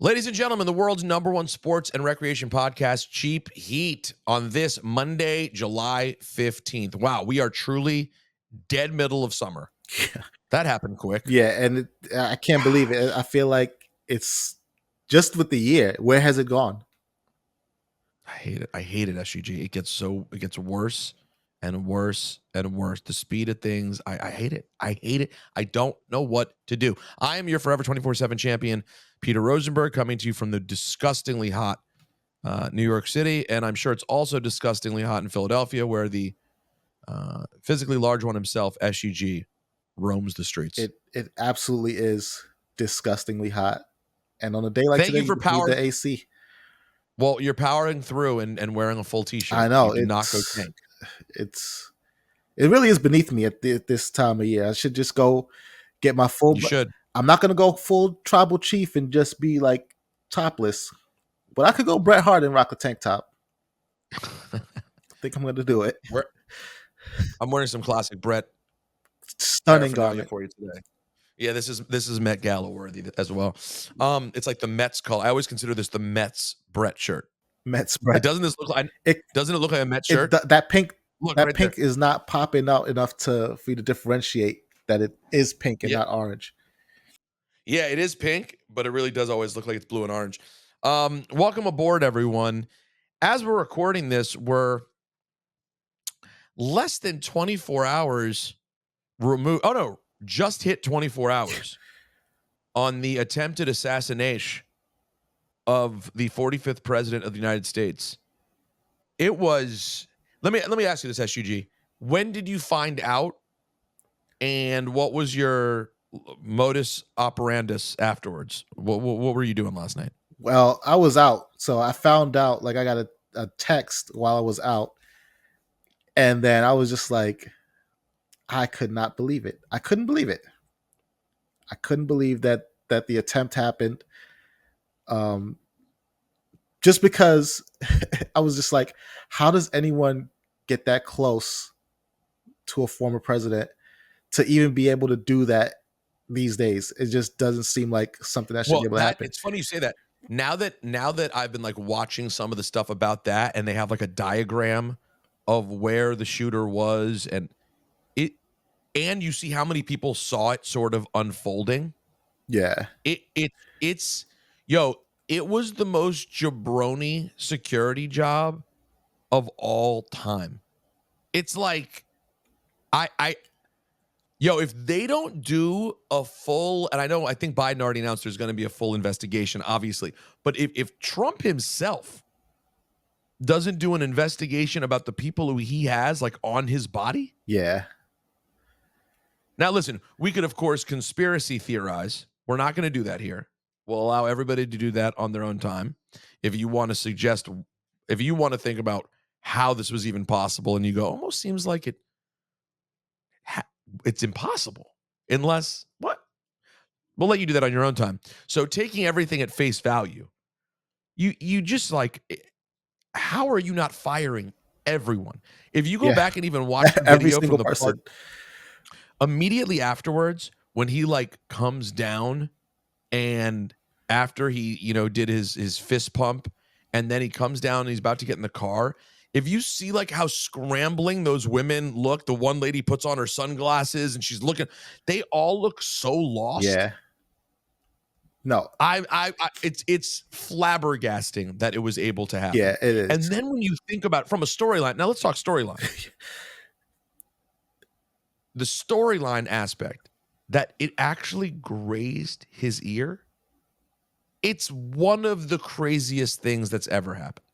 Ladies and gentlemen, the world's #1 sports and recreation podcast, Cheap Heat, on this Monday, July 15th. Wow, we are truly dead middle of summer. That happened quick. Yeah, and I can't believe it. I feel like it's just with the year. Where has it gone? I hate it. I hate it, SUG. It gets worse and worse and worse. The speed of things, I hate it. I hate it. I don't know what to do. I am your forever 24/7 champion, Peter Rosenberg, coming to you from the disgustingly hot New York City, and I'm sure it's also disgustingly hot in Philadelphia, where the physically large one himself, SUG, roams the streets. It absolutely is disgustingly hot, and on a day like Thank today, you for just need the AC. Well, you're powering through and wearing a full T-shirt. I know. You did not go tank. It really is beneath me at this time of year. I should just go get my full. You should. I'm not gonna go full tribal chief and just be like topless, but I could go Bret Hart and rock a tank top. I think I'm gonna do it. I'm wearing some classic Bret. Stunning garment for you today. Yeah, this is Met Gala worthy as well. It's like the Mets color. I always consider this the Mets Bret shirt. Mets Bret. Doesn't it look like a Mets shirt? That pink. Look, that right pink there is not popping out enough for you to differentiate that it is pink and not orange. Yeah, it is pink, but it really does always look like it's blue and orange. Welcome aboard, everyone. As we're recording this, we're less than 24 hours removed. Oh no, just hit 24 hours on the attempted assassination of the 45th president of the United States. It was. Let me ask you this, SUG. When did you find out, and what was your modus operandus afterwards? What were you doing last night? Well, I was out, so I found out. Like, I got a text while I was out, and then I was just like, I could not believe it. I couldn't believe it. I couldn't believe that the attempt happened. Just because I was just like, how does anyone get that close to a former president to even be able to do that these days? It just doesn't seem like something that should be able to happen. It's funny you say that. Now that I've been like watching some of the stuff about that, and they have like a diagram of where the shooter was, and you see how many people saw it sort of unfolding. Yeah. It was the most jabroni security job of all time. It's like, if they don't do a full, and I think Biden already announced there's going to be a full investigation, obviously, but if Trump himself doesn't do an investigation about the people who he has like on his body. Yeah. Now, listen, we could, of course, conspiracy theorize. We're not going to do that here. We'll allow everybody to do that on their own time. If you want to think about how this was even possible, and you go, almost seems like it's impossible. Unless, what? We'll let you do that on your own time. So taking everything at face value, you just like, how are you not firing everyone? If you go back and even watch the video from the person. Immediately afterwards, when he like comes down, and after he did his fist pump, and then he comes down and he's about to get in the car, if you see like how scrambling those women look, the one lady puts on her sunglasses and she's looking, they all look so lost. Yeah. No, it's flabbergasting that it was able to happen. Yeah, it is. And then when you think about it from a storyline, now let's talk storyline. The storyline aspect, that it actually grazed his ear, it's one of the craziest things that's ever happened.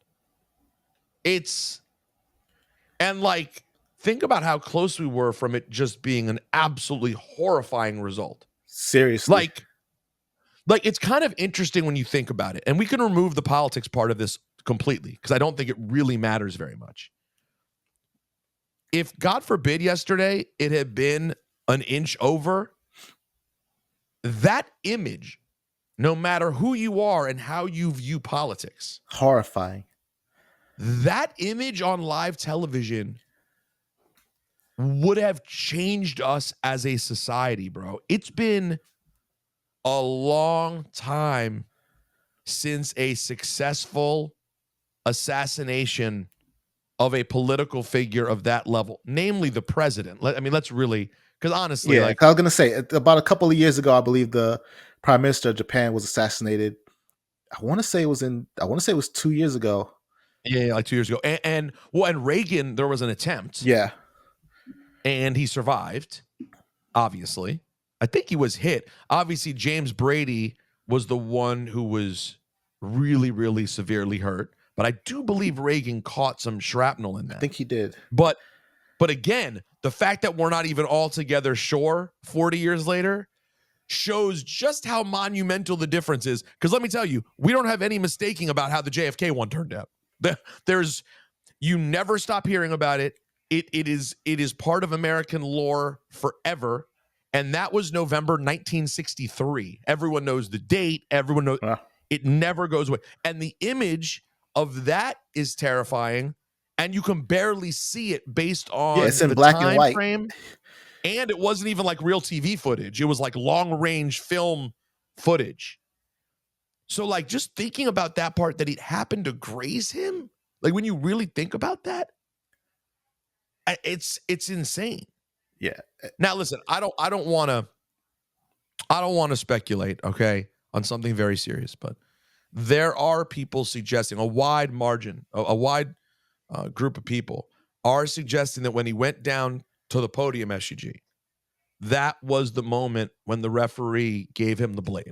And like, think about how close we were from it just being an absolutely horrifying result. Seriously. Like it's kind of interesting when you think about it. And we can remove the politics part of this completely, because I don't think it really matters very much. If, God forbid, yesterday it had been an inch over, that image, no matter who you are and how you view politics, horrifying. That image on live television would have changed us as a society, bro. It's been a long time since a successful assassination of a political figure of that level, namely the president. I mean, let's really, because honestly, Yeah, like, 'cause I was gonna say about a couple of years ago, I believe the prime minister of Japan was assassinated. I want to say it was 2 years ago. yeah, like 2 years ago, and Reagan, there was an attempt, Yeah, and he survived. Obviously, I think he was hit. Obviously, James Brady was the one who was really, really severely hurt. But I do believe Reagan caught some shrapnel in I that. think he did. But again, the fact that we're not even altogether sure 40 years later shows just how monumental the difference is. Because let me tell you, we don't have any mistaking about how the JFK one turned out. There's You never stop hearing about it. It is part of American lore forever. And that was November 1963. Everyone knows the date. Everyone knows Wow. it never goes away. And the image of that is terrifying. And you can barely see it based Yeah, on it's in the black and time white. frame. And it wasn't even like real TV footage. It was like long range film footage. So, like, just thinking about that part that it happened to graze him, like, when you really think about that, it's insane. Yeah, Now, listen, I don't want to speculate, okay, on something very serious, but there are people suggesting a wide margin, a wide group of people are suggesting that when he went down to the podium, SUG, that was the moment when the referee gave him the blade.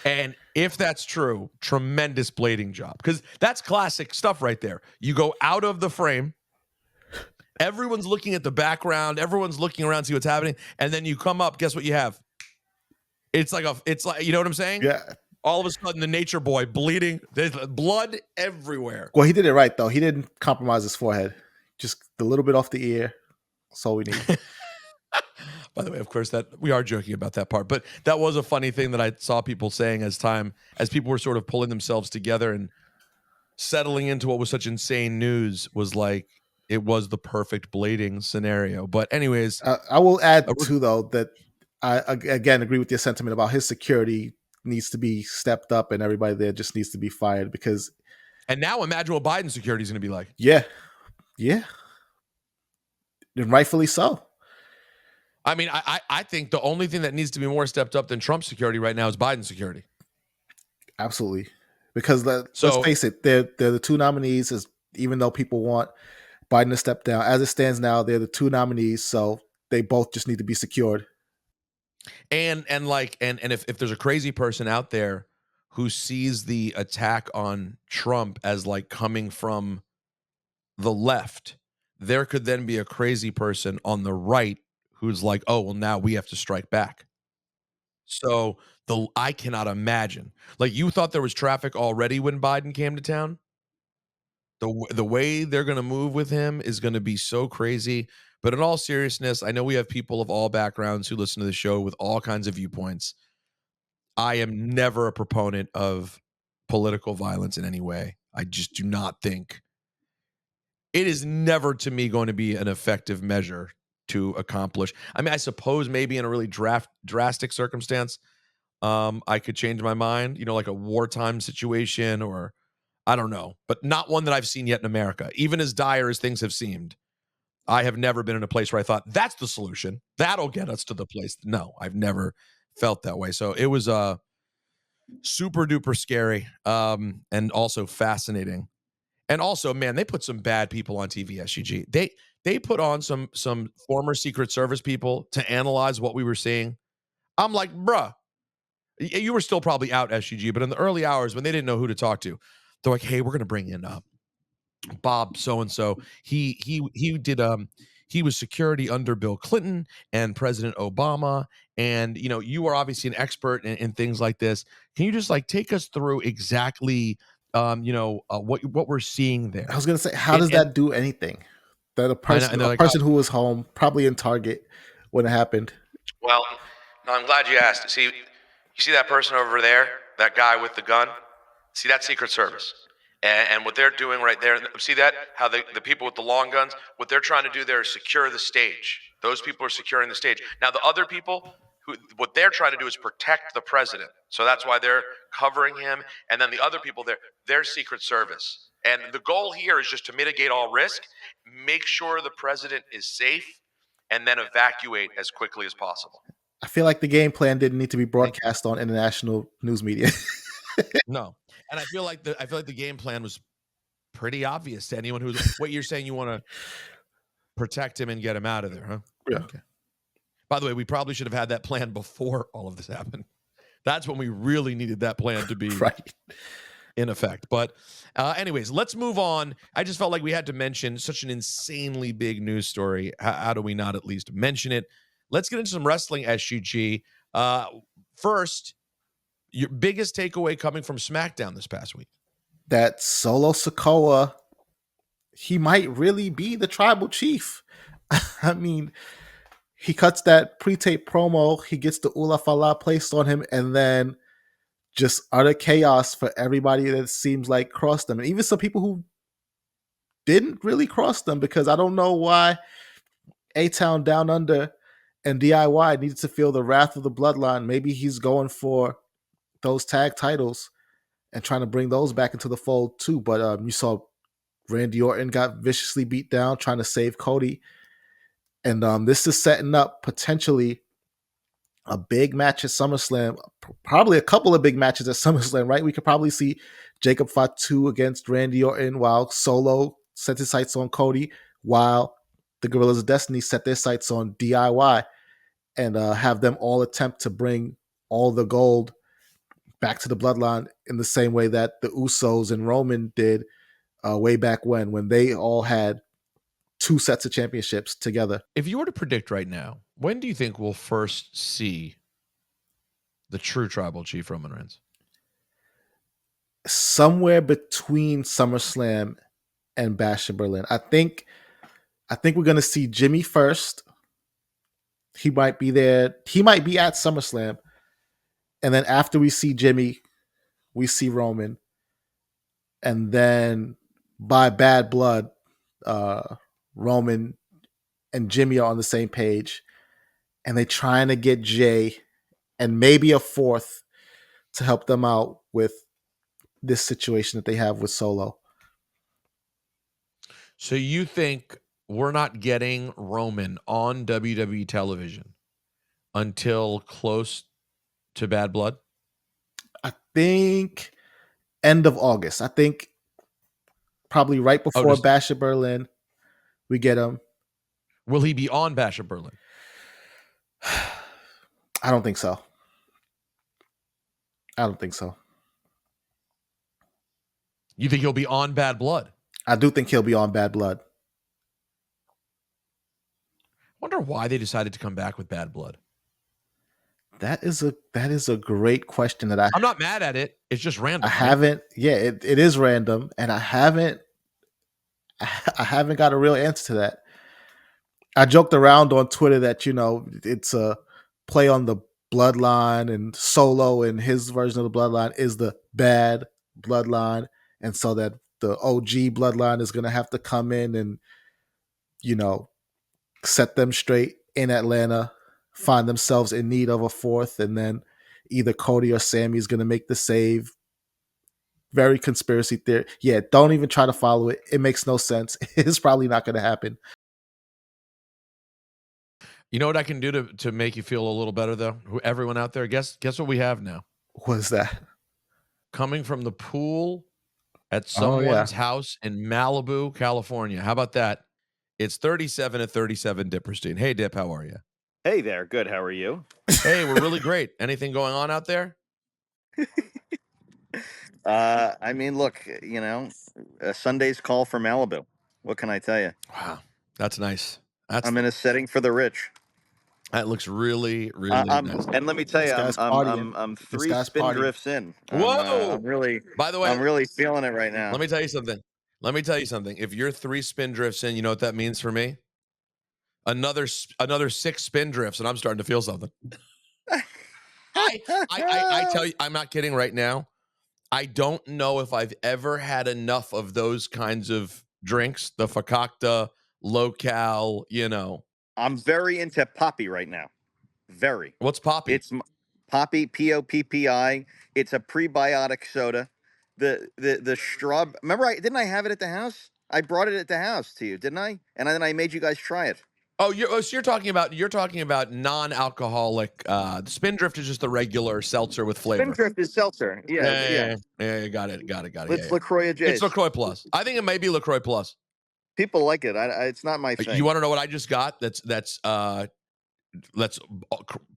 And if that's true, tremendous blading job. Because that's classic stuff right there. You go out of the frame, everyone's looking at the background, everyone's looking around, see what's happening, and then you come up, guess what you have? It's like, you know what I'm saying? yeah. All of a sudden, the nature boy bleeding, there's blood everywhere. Well, he did it right though. He didn't compromise his forehead. Just a little bit off the ear. That's all we need. By the way, of course, that we are joking about that part, but that was a funny thing that I saw people saying as people were sort of pulling themselves together and settling into what was such insane news, was like it was the perfect blading scenario. But anyways, I will add too, though, that again agree with your sentiment about his security needs to be stepped up, and everybody there just needs to be fired because. And now imagine what Biden's security is going to be like. Yeah, and rightfully so. I mean, I think the only thing that needs to be more stepped up than Trump's security right now is Biden's security. Absolutely, because let's So, face it, they're the two nominees. Even though people want Biden to step down, as it stands now, they're the two nominees, so they both just need to be secured. and if there's a crazy person out there who sees the attack on Trump as like coming from the left, there could then be a crazy person on the right who's like, oh, well, now we have to strike back. So I cannot imagine. Like, you thought there was traffic already when Biden came to town. The way they're going to move with him is going to be so crazy. But in all seriousness, I know we have people of all backgrounds who listen to the show with all kinds of viewpoints. I am never a proponent of political violence in any way. I just do not think it is never, to me, going to be an effective measure to accomplish. I mean, I suppose maybe in a really drastic circumstance, I could change my mind, like a wartime situation, or I don't know, but not one that I've seen yet in America. Even as dire as things have seemed, I have never been in a place where I thought that's the solution. That'll get us to the place. No, I've never felt that way. So it was super duper scary, and also fascinating. And also, man, they put some bad people on TV, SUG. They put on some former Secret Service people to analyze what we were seeing. I'm like, bruh, you were still probably out, SUG, but in the early hours when they didn't know who to talk to, they're like, hey, we're going to bring in Bob so-and-so. He was security under Bill Clinton and President Obama. And, you are obviously an expert in things like this. Can you just like take us through exactly, what we're seeing there? I was gonna say, how And, does that do anything? That a and they're a like, person who was home, probably in Target when it happened. well, no, I'm glad you asked. See, you see that person over there, that guy with the gun? See, that's Secret Service. And what they're doing right there, see that? How the people with the long guns, what they're trying to do there is secure the stage. Those people are securing the stage. Now, the other people, what they're trying to do is protect the president. So that's why they're covering him. And then the other people there, they're Secret Service. And the goal here is just to mitigate all risk, make sure the president is safe, and then evacuate as quickly as possible. I feel like the game plan didn't need to be broadcast on international news media. No. And I feel like the game plan was pretty obvious to anyone who's what you're saying you want to protect him and get him out of there, huh? Yeah. Okay. By the way, we probably should have had that plan before all of this happened. That's when we really needed that plan to be Right. in effect. But anyways, let's move on. I just felt like we had to mention such an insanely big news story. How do we not at least mention it? Let's get into some wrestling, SGG. First, your biggest takeaway coming from SmackDown this past week. That Solo Sikoa, he might really be the tribal chief. I mean, he cuts that pre-tape promo, he gets the Ula Fala placed on him, and then just utter chaos for everybody that seems like crossed them. And even some people who didn't really cross them, because I don't know why A-Town Down Under and DIY needed to feel the wrath of the bloodline. Maybe he's going for those tag titles and trying to bring those back into the fold too. But you saw Randy Orton got viciously beat down trying to save Cody. And this is setting up potentially a big match at SummerSlam, probably a couple of big matches at SummerSlam, right? We could probably see Jacob Fatu against Randy Orton while Solo set his sights on Cody, while the Guerrillas of Destiny set their sights on DIY, and have them all attempt to bring all the gold back to the bloodline in the same way that the Usos and Roman did way back when they all had 2 sets of championships together. If you were to predict right now, when do you think we'll first see the true tribal chief Roman Reigns? Somewhere between SummerSlam and Bash in Berlin. I think we're going to see Jimmy first. He might be there. He might be at SummerSlam. And then after we see Jimmy, we see Roman. And then by Bad Blood, Roman and Jimmy are on the same page. And they're trying to get Jay and maybe a fourth to help them out with this situation that they have with Solo. So you think we're not getting Roman on WWE television until close to Bad Blood? I think end of August. I think probably right before Bash of Berlin, we get him. Will he be on Bash of Berlin? I don't think so. I don't think so. You think he'll be on Bad Blood? I do think he'll be on Bad Blood. I wonder why they decided to come back with Bad Blood. That is a great question that I'm not mad at it. It's just random. It is random, and I haven't got a real answer to that. I joked around on Twitter that, it's a play on the bloodline, and Solo and his version of the bloodline is the bad bloodline. And so that the OG bloodline is going to have to come in and, set them straight in Atlanta, find themselves in need of a fourth, and then either Cody or Sammy is going to make the save. Very conspiracy theory. Yeah, don't even try to follow it. It makes no sense. It's probably not going to happen. You know what I can do to make you feel a little better, though? Everyone out there, guess what we have now? What is that? Coming from the pool at someone's house in Malibu, California. How about that? It's 37 at 37 Dipperstein. Hey, Dip, how are you? Hey there. Good. How are you? Hey, we're really great. Anything going on out there? I mean, look, a Sunday's call for Malibu. What can I tell you? Wow, that's nice. I'm in a setting for the rich. That looks really, really nice. And let me tell you, I'm 3 spin drifts in. Whoa! By the way, I'm really feeling it right now. Let me tell you something. If you're 3 spin drifts in, you know what that means for me? Another 6 spin drifts, and I'm starting to feel something. I tell you, I'm not kidding right now. I don't know if I've ever had enough of those kinds of drinks, the Fakakta, low-cal, I'm very into Poppy right now. Very. What's Poppy? It's Poppy, Poppi. It's a prebiotic soda. The straw. Remember, didn't I have it at the house? I brought it at the house to you, didn't I? And then I made you guys try it. Oh, so you're talking about non-alcoholic. The Spindrift is just the regular seltzer with flavor. Spindrift is seltzer. Yeah. Got it. It's Yeah. LaCroix It's Jays. LaCroix Plus. I think it may be LaCroix Plus. People like it. It's not my thing. You want to know what I just got? That's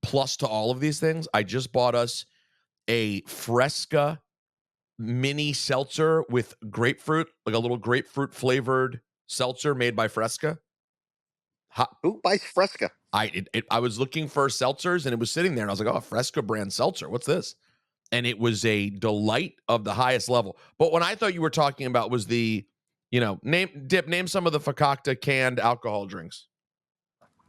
plus to all of these things. I just bought us a Fresca mini seltzer with grapefruit, like a little grapefruit flavored seltzer made by Fresca. Who buys Fresca? I was looking for seltzers and it was sitting there and I was like, oh, a Fresca brand seltzer. What's this? And it was a delight of the highest level. But when I thought you were talking about was the, name some of the Fakakta canned alcohol drinks.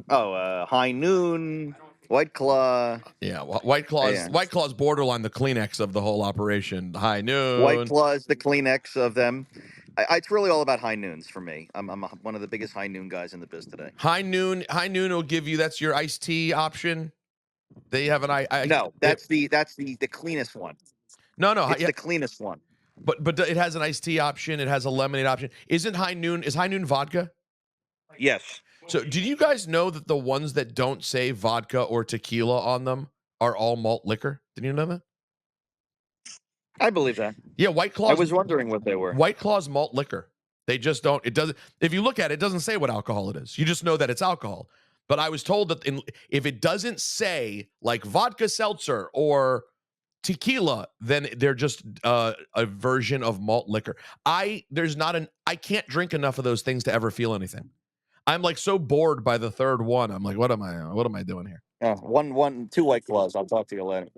Oh, High Noon, White Claw. Yeah, White Claw is White Claw's borderline the Kleenex of the whole operation. High Noon. White Claw is the Kleenex of them. It's really all about High Noons for me. I'm one of the biggest High Noon guys in the biz today. High Noon will give you, that's your iced tea option. They have an no, that's the cleanest one. No, it's the cleanest one. But it has an iced tea option. It has a lemonade option. Is High Noon vodka? Yes. So did you guys know that the ones that don't say vodka or tequila on them are all malt liquor? Did you know that? I believe that. Yeah, White Claw. I was wondering what they were. White Claw's malt liquor. They just don't. It doesn't. If you look at it, it doesn't say what alcohol it is. You just know that it's alcohol. But I was told that if it doesn't say like vodka seltzer or tequila, then they're just a version of malt liquor. I can't drink enough of those things to ever feel anything. I'm like so bored by the third one. I'm like, what am I doing here? Two White Claws. I'll talk to you later.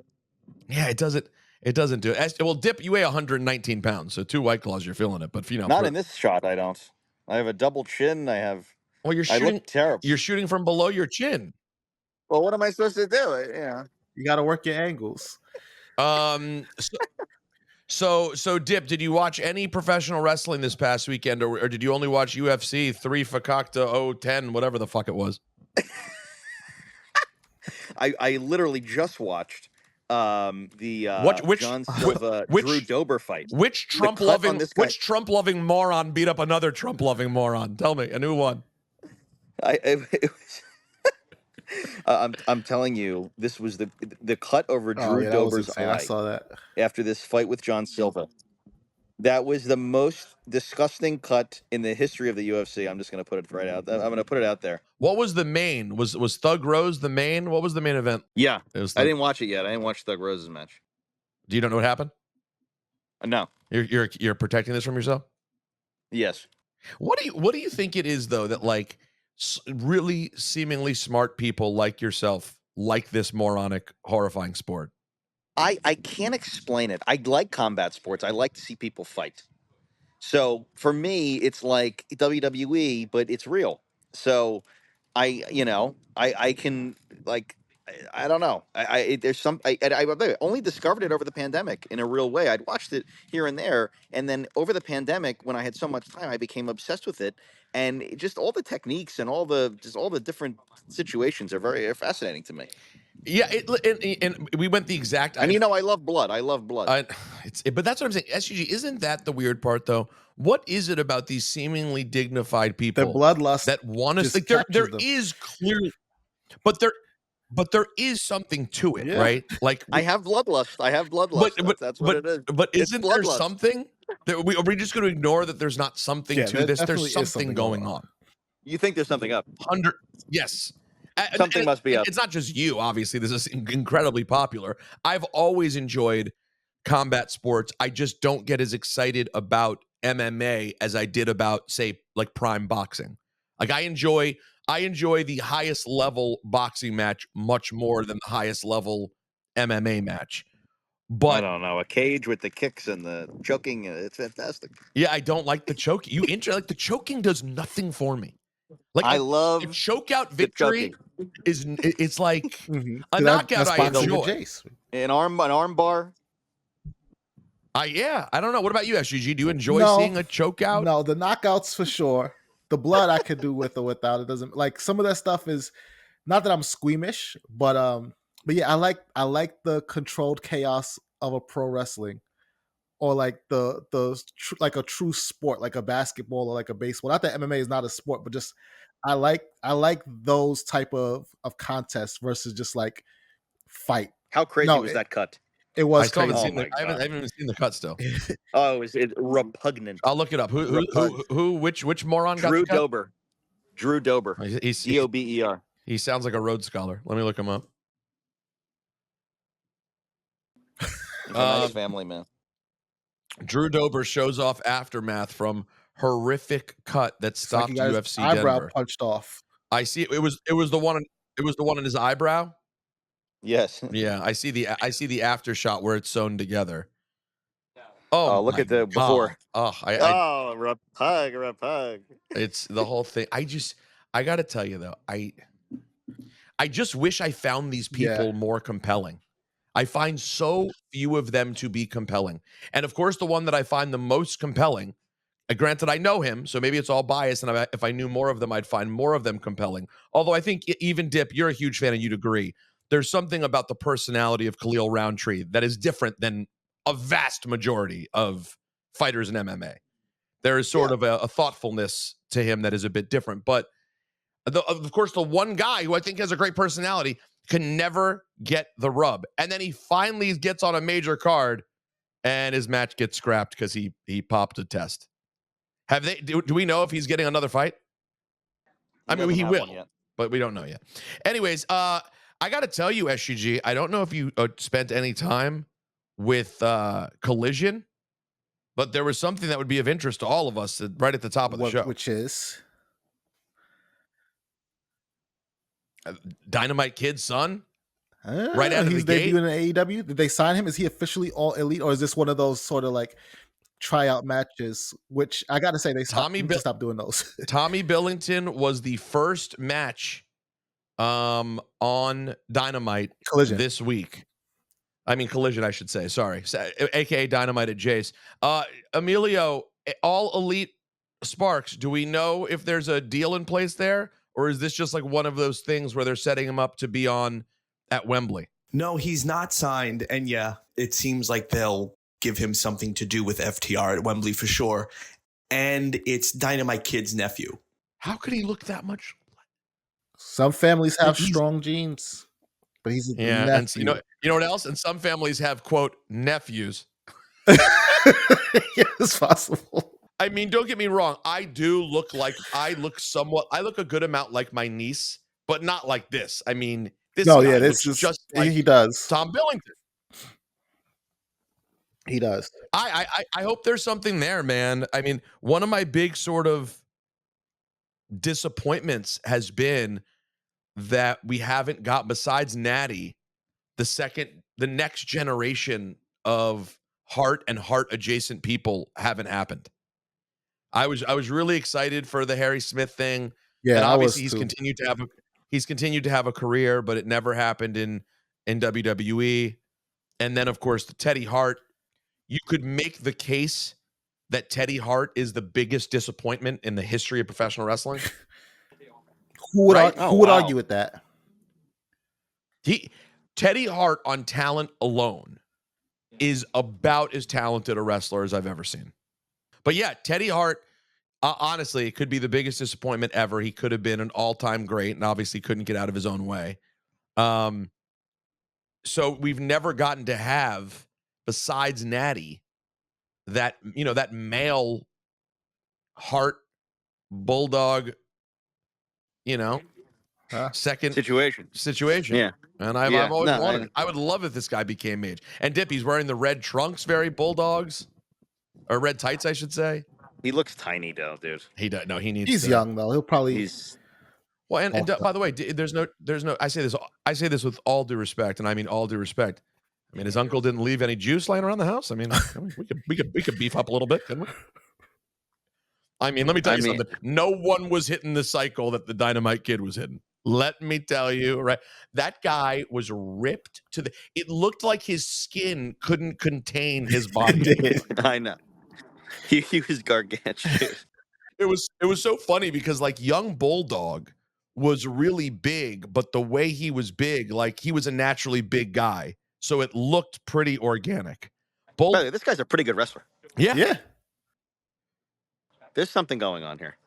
Yeah, it doesn't do it. Well, Dip, you weigh 119 pounds, so 2 White Claws, you're feeling it. But not in this shot. I don't. I have a double chin. Well, you're shooting. I look terrible. You're shooting from below your chin. Well, what am I supposed to do? You got to work your angles. So Dip, did you watch any professional wrestling this past weekend, or did you only watch UFC 3 Fakakta 010, whatever the fuck it was? I literally just watched the John Silva Drew Dober fight. Which Trump loving moron beat up another Trump loving moron? Tell me, a new one. I'm telling you, this was the cut over Drew Dober's eye. I saw that after this fight with John Silva. That was the most disgusting cut in the history of the UFC. I'm just going to put it right out. I'm going to put it out there. What was the main? Was Thug Rose the main? What was the main event? Yeah, I didn't watch it yet. I didn't watch Thug Rose's match. Do you know what happened? No. You're protecting this from yourself? Yes. What do you think it is though that like really seemingly smart people like yourself like this moronic, horrifying sport? I can't explain it. I like combat sports. I like to see people fight. So for me, it's like WWE, but it's real. So I can like, I don't know. I only discovered it over the pandemic in a real way. I'd watched it here and there. And then over the pandemic, when I had so much time, I became obsessed with it. And just all the techniques and all the different situations are very fascinating to me. Yeah, and we went the exact. And I love blood. I love blood. But that's what I'm saying. SUG, isn't that the weird part though? What is it about these seemingly dignified people? Their bloodlust that want us. Like there is clearly, but there is something to it, right? Like I have bloodlust. But that's what it is. But isn't there something? Are we just going to ignore that there's not something to this? There's something going on. You think there's something up? Yes. Something must be up. It's not just you, obviously. This is incredibly popular. I've always enjoyed combat sports. I just don't get as excited about MMA as I did about, say, like prime boxing. Like I enjoy the highest level boxing match much more than the highest level MMA match. But I don't know, a cage with the kicks and the choking, it's fantastic. Yeah, I don't like the choking. Like the choking does nothing for me. Like I love the choke out victory it's like a knockout I enjoy. An arm bar. I don't know. What about you, SGG? Do you enjoy seeing a choke out? No, the knockouts for sure. The blood I could do with or without. It doesn't, like, some of that stuff is not that I'm squeamish, but yeah, I like the controlled chaos of a pro wrestling, or like like a true sport, like a basketball or like a baseball. Not that MMA is not a sport, but just I like those type of contests versus just like fight. How crazy No, was that cut? it I was still haven't crazy. seen Oh the. my I God. haven't even seen the cut still. Oh, is it repugnant? I'll look it up. Which moron got Drew the cut? Dober. Drew Dober. He's Dober. he sounds like a Rhodes Scholar. Let me look him up. He's a nice family man. Drew Dober shows off aftermath from horrific cut that It's like stopped he got his UFC eyebrow Denver. punched off. I see it was the one in his eyebrow. Yes. Yeah, I see the after shot where it's sewn together. Oh, Look my at the God. before. Oh, Repug. it's the whole thing. I got to tell you though, I just wish I found these people more compelling. I find so few of them to be compelling. And of course, the one that I find the most compelling, granted, I know him, so maybe it's all biased, and if I knew more of them, I'd find more of them compelling. Although I think even Dip, you're a huge fan and you'd agree. There's something about the personality of Khalil Roundtree that is different than a vast majority of fighters in MMA. There is sort of a thoughtfulness to him that is a bit different. But of course, the one guy who I think has a great personality can never get the rub. And then he finally gets on a major card and his match gets scrapped because he popped a test. Do we know if he's getting another fight? I mean, he will, but we don't know yet. Anyways, I got to tell you, SGG, I don't know if you spent any time with Collision, but there was something that would be of interest to all of us right at the top of the show. Which is Dynamite Kid's son? Right out of the gate? He's debuting in AEW. Did they sign him? Is he officially all elite, or is this one of those sort of like tryout matches? Which I got to say, they stop doing those. Tommy Billington was the first match on Dynamite Collision this week. I mean Collision, I should say. Sorry, aka Dynamite at Jace. Emilio, all elite Sparks. Do we know if there's a deal in place there? Or is this just like one of those things where they're setting him up to be on at Wembley? No, he's not signed. And yeah, it seems like they'll give him something to do with FTR at Wembley for sure. And it's Dynamite Kid's nephew. How could he look that much? Some families have strong genes, but he's a nephew. And you know what else? And some families have, quote, nephews. Yeah, it's possible. I mean, don't get me wrong. I look a good amount like my niece, but not like this. I mean, this looks just like he does. Tom Billington. He does. I hope there's something there, man. I mean, one of my big sort of disappointments has been that we haven't got, besides Natty, the next generation of Hart and Hart adjacent people haven't happened. I was really excited for the Harry Smith thing. Yeah, and obviously he's continued to have a career, but it never happened in WWE. And then of course the Teddy Hart. You could make the case that Teddy Hart is the biggest disappointment in the history of professional wrestling. Who would argue with that? Teddy Hart on talent alone is about as talented a wrestler as I've ever seen. But yeah, Teddy Hart, honestly, it could be the biggest disappointment ever. He could have been an all-time great and obviously couldn't get out of his own way. So we've never gotten to have, besides Natty, that male Hart bulldog, second situation. Yeah. And I've always wanted. I would love if this guy became mage. And Dippy's wearing the red trunks, very Bulldogs. Or red tights, I should say. He looks tiny, though, dude. He does. No, he needs. He's young though. He'll probably. Well, and by the way, there's no. I say this with all due respect, and I mean all due respect. I mean, his uncle didn't leave any juice lying around the house. I mean, we could beef up a little bit, couldn't we? I mean, let me tell you something. No one was hitting the cycle that the Dynamite Kid was hitting. Let me tell you, right? That guy was ripped to the. It looked like his skin couldn't contain his body. I know. He was gargantuan. It was so funny because like young Bulldog was really big, but the way he was big, like he was a naturally big guy. So it looked pretty organic. By Both, the way, this guy's a pretty good wrestler. yeah. Yeah. There's something going on here,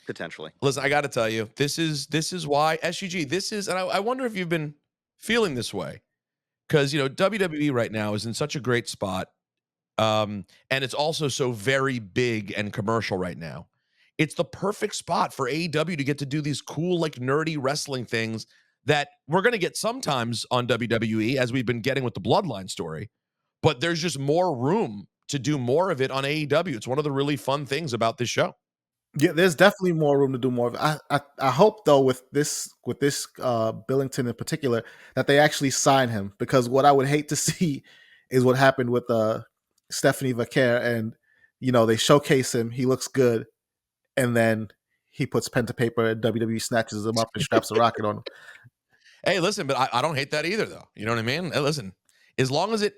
potentially. Listen, I got to tell you, this is why SUG. This is, and I wonder if you've been feeling this way, because WWE right now is in such a great spot, and it's also so very big and commercial right now. It's the perfect spot for AEW to get to do these cool, like nerdy wrestling things that we're going to get sometimes on WWE, as we've been getting with the Bloodline story. But there's just more room to do more of it on AEW. It's one of the really fun things about this show. Yeah, there's definitely more room to do more of it. I hope though with this Billington in particular that they actually sign him, because what I would hate to see is what happened with Stephanie Vaquer, and they showcase him, he looks good, and then he puts pen to paper and WWE snatches him up and straps a rocket on him. Hey, listen, but I don't hate that either, though. You know what I mean? Hey, listen, as long as it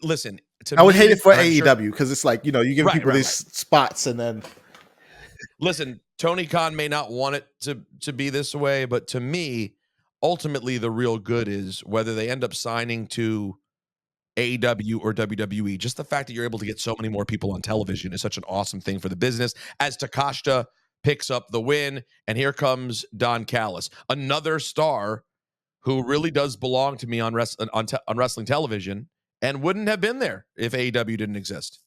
listen, to I would me, hate it for and I'm sure- AEW because it's like, you give Right, people right, these spots and then listen, Tony Khan may not want it to be this way, but to me, ultimately, the real good is whether they end up signing to AEW or WWE. Just the fact that you're able to get so many more people on television is such an awesome thing for the business. As Takashita picks up the win, and here comes Don Callis, another star who really does belong to me on wrestling television, and wouldn't have been there if AEW didn't exist.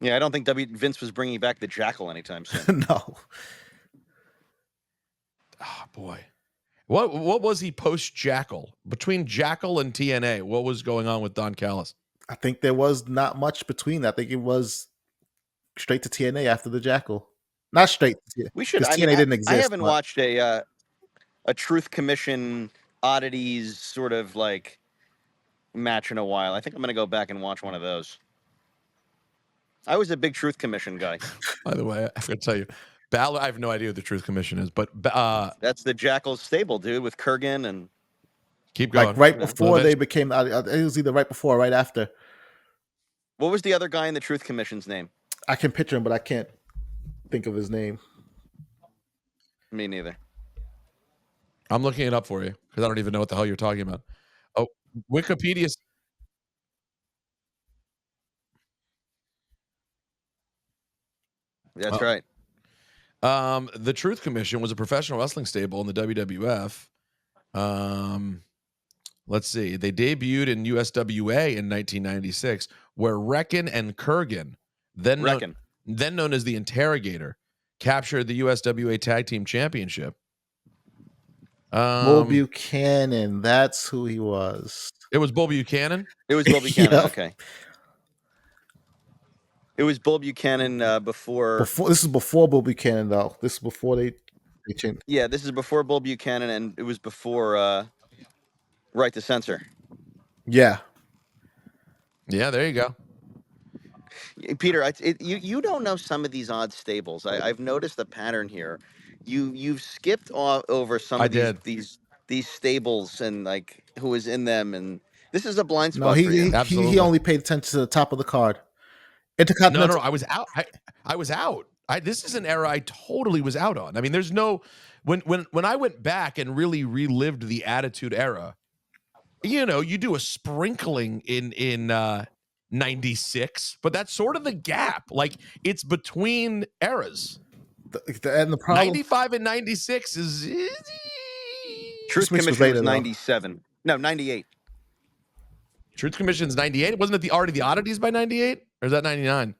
Yeah, I don't think Vince was bringing back the Jackal anytime soon. no. Oh boy, what was he post Jackal? Between Jackal and TNA, what was going on with Don Callis? I think there was not much between that. I think it was straight to TNA after the Jackal. Not straight to TNA. We should. Because I mean, TNA didn't exist. I haven't but- watched a Truth Commission oddities sort of like match in a while. I think I'm going to go back and watch one of those. I was a big Truth Commission guy. By the way, I forgot to tell you, Balor. I have no idea what the Truth Commission is, but That's the Jackal's stable, dude, with Kurgan and keep going. Like right Yeah. before they became, it was either right before or right after. what was the other guy in the Truth Commission's name? I can picture him, but I can't think of his name. Me neither. I'm looking it up for you because I don't even know what the hell you're talking about. Oh, Wikipedia. That's Oh. right. The Truth Commission was a professional wrestling stable in the WWF. Let's see. They debuted in USWA in 1996, where Reckon and Kurgan, then known as the Interrogator, captured the USWA Tag Team Championship. Bull Buchanan, that's who he was. It was Bull Buchanan. It was Bull Buchanan. Yeah. Okay. It was Bull Buchanan before. This is before Bull Buchanan, though. This is before they changed. Yeah, this is before Bull Buchanan, and it was before Right to Censor. Yeah. Yeah, there you go. Peter, you don't know some of these odd stables. I've noticed a pattern here. You've skipped over some of these stables and like who was in them, and this is a blind spot No, for you. Absolutely. he only paid attention to the top of the card. No, Intercontinental. I was out. I was out. This is an era I totally was out on. I mean, there's no when I went back and really relived the Attitude Era. You do a sprinkling in 96, but that's sort of the gap. Like it's between eras. And the problem, 95 and 96 is Truth Smith was Commission later, was though. 97. No, 98. Truth Commission's 98. Wasn't it already the Oddities by 98? Or is that 99?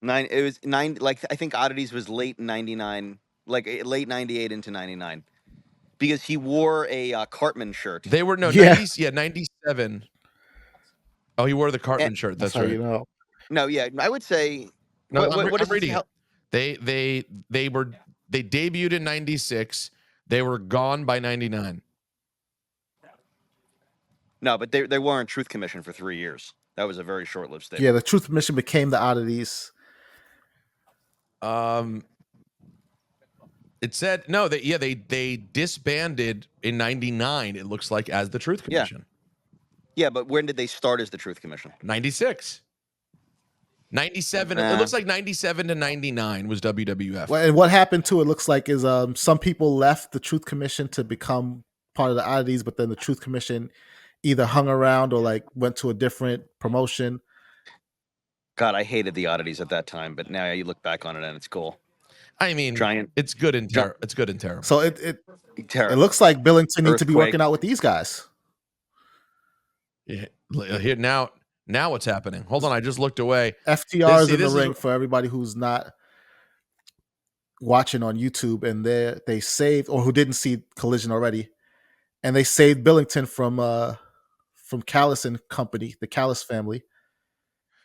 It was 9. Like I think Oddities was late 99, like late 98 into 99, because he wore a Cartman shirt. They were Yeah. 97. Oh, he wore the Cartman shirt. That's how right. you know. No, yeah, I would say. No, what I'm is reading this, it. They debuted in 96. They were gone by 99. No, but they weren't Truth Commission for 3 years. That was a very short-lived stable. Yeah, the Truth Mission became the Oddities. It said no. They disbanded in 99. It looks like as the Truth Commission. Yeah, but when did they start as the Truth Commission? 96. 97. Nah. It looks like 97 to 99 was WWF. Well, and what happened to it looks like is some people left the Truth Commission to become part of the oddities, but then the Truth Commission either hung around or like went to a different promotion. God, I hated the oddities at that time, but now you look back on it and it's cool. I mean, Giant. it's good and it's good and terrible. So it Terror. looks like Billington needs to be Earthquake. working out with these guys. Yeah, here now what's happening? Hold on, I just looked away. FTR is in the this is- ring for everybody who's not watching on YouTube, and they saved, or who didn't see Collision already, and they saved Billington from Callis and Company, the Callis family.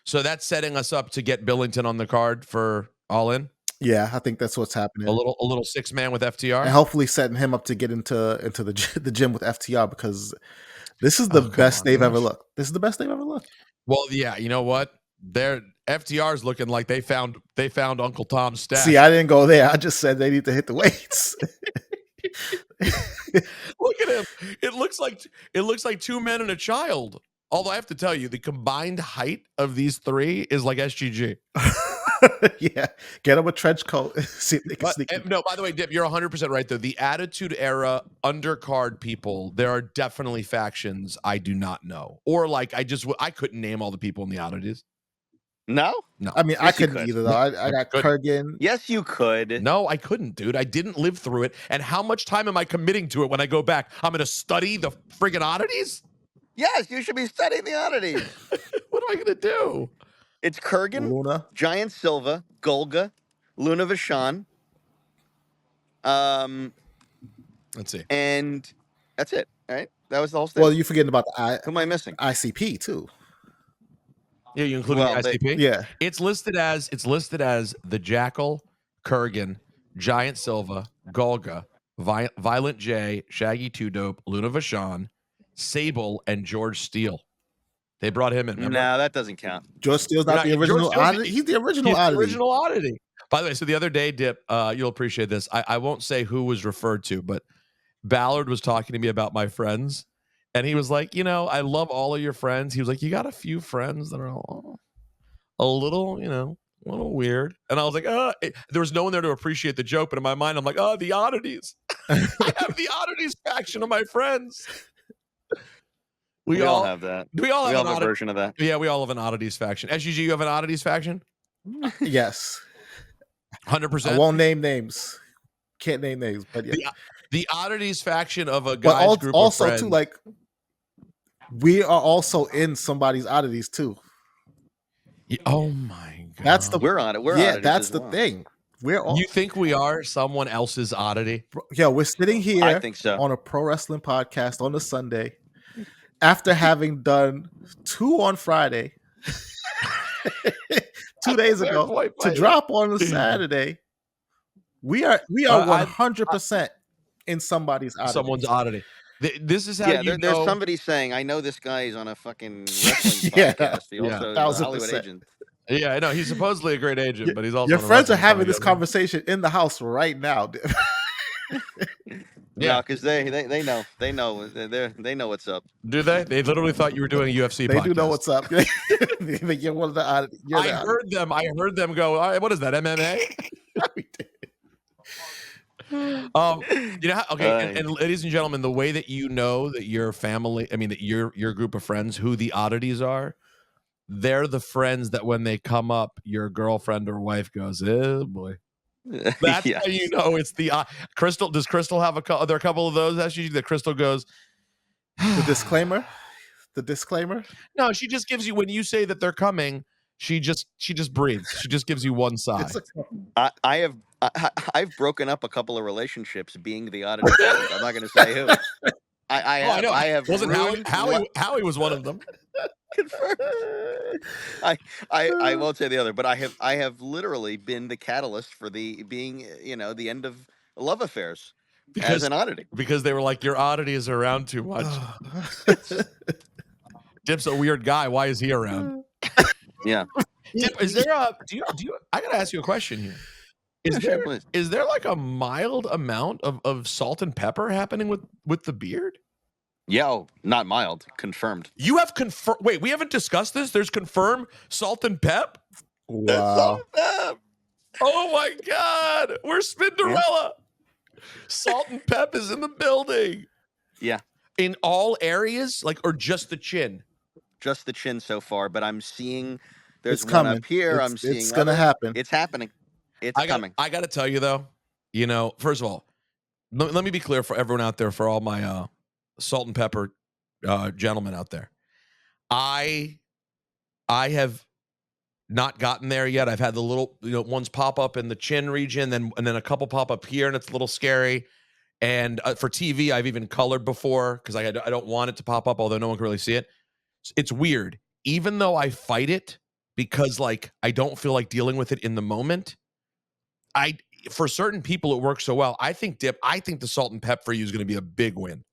So that's setting us up to get Billington on the card for All In. Yeah, I think that's what's happening. A little 6-man with FTR, and hopefully setting him up to get into the gym with FTR, because this is the best they've ever looked. This is the best they've ever looked. Well, yeah, you know what? Their FTR's looking like they found Uncle Tom's stash. See, I didn't go there. I just said they need to hit the weights. Look at him. It looks like 2 men and a child. Although I have to tell you, the combined height of these three is like SGG. Yeah, get him a trench coat. See if they can sneak in. No, by the way, Dip, you're 100% right, though. The Attitude Era undercard people, there are definitely factions I do not know. Or like, I couldn't name all the people in the Oddities. No? No. I mean, Yes, I couldn't could. either, though. I got Kurgan. Yes, you could. No, I couldn't, dude. I didn't live through it. And how much time am I committing to it when I go back? I'm going to study the friggin' Oddities? Yes, you should be studying the oddities. What am I going to do? It's Kurgan, Luna. Giant Silva, Golga, Luna Vachon. Let's see. And that's it, right? That was the whole thing. Well, you're forgetting about the Who am I missing? ICP, too. Yeah, you included the ICP? Yeah. It's listed as the Jackal, Kurgan, Giant Silva, Golga, Violent J, Shaggy Two Dope, Luna Vachon, Sable, and George Steele. They brought him in. Remember? No, that doesn't count. George Steele's not the original oddity. He's the original oddity. The original oddity. By the way, so the other day, Dip, you'll appreciate this. I won't say who was referred to, but Ballard was talking to me about my friends. And he was like, I love all of your friends. He was like, you got a few friends that are a little, a little weird. And I was like, there was no one there to appreciate the joke. But in my mind, I'm like, the oddities. I have the oddities faction of my friends. We all have that. We all have a version of that. Yeah, we all have an oddities faction. SGG, you have an oddities faction? Yes. 100%. I won't name names. Can't name names, but yeah. The oddities faction of a guy's but group also of friends. too, like, we are also in somebody's oddities too. Oh my god. That's the We're on it. We're yeah, oddities that's as the well. thing. We're all You think we are someone else's oddity? yeah, we're sitting here I think so. on a pro wrestling podcast on a Sunday after having done 2 on Friday 2 days ago to drop on a Saturday. We are 100% in somebody's oddity. Someone's oddity. This is how you know. There's somebody saying, I know this guy is on a fucking wrestling Yeah. podcast. He also is a 1000%. Hollywood agent. Yeah, I know. He's supposedly a great agent, but he's also Your on a friends are wrestling having this podcast. conversation in the house right now. Yeah, because they know they know what's up. Do they? They literally thought you were doing a UFC They podcast. do know what's up. You're one of the odd. I heard them go, all right, what is that, MMA? Okay, and ladies and gentlemen, the way that you know that your family, that your group of friends, who the oddities are, they're the friends that when they come up, your girlfriend or wife goes, oh boy. That's Yes. how you know it's the Crystal. Does Crystal have are there a couple of those? Actually, that Crystal goes. The disclaimer. No, she just gives you when you say that they're coming. She just breathes. She just gives you one sigh. I've broken up a couple of relationships being the oddity. I'm not going to say who. I know. I have. Wasn't ruined Howie was one of them. Confirmed. I won't say the other, but I have literally been the catalyst for the end of love affairs as an oddity. Because they were like, your oddity is around too much. Dip's a weird guy. Why is he around? Yeah. Dip, is there do you I gotta ask you a question here. Is there like a mild amount of salt and pepper happening with the beard? Yeah, not mild, confirmed. You have confirmed. Wait, we haven't discussed this. There's confirmed salt and pep. That's so Wow. bad. Oh my God. Where's Spinderella? Salt and Pep is in the building. Yeah, In all areas, like, or just the chin? just the chin so far, but I'm seeing there's It's one coming. up here. I'm It's seeing gonna other. happen. It's happening. It's coming. I got to tell you though, you know, first of all, let me be clear for everyone out there, for all my salt and pepper gentlemen out there. I have not gotten there yet. I've had the little, you know, ones pop up in the chin region, and then a couple pop up here, and it's a little scary. And for TV, I've even colored before because I don't want it to pop up, although no one can really see it. It's weird. Even though I fight it because, like, I don't feel like dealing with it in the moment, for certain people it works so well. I think the salt and pep for you is going to be a big win.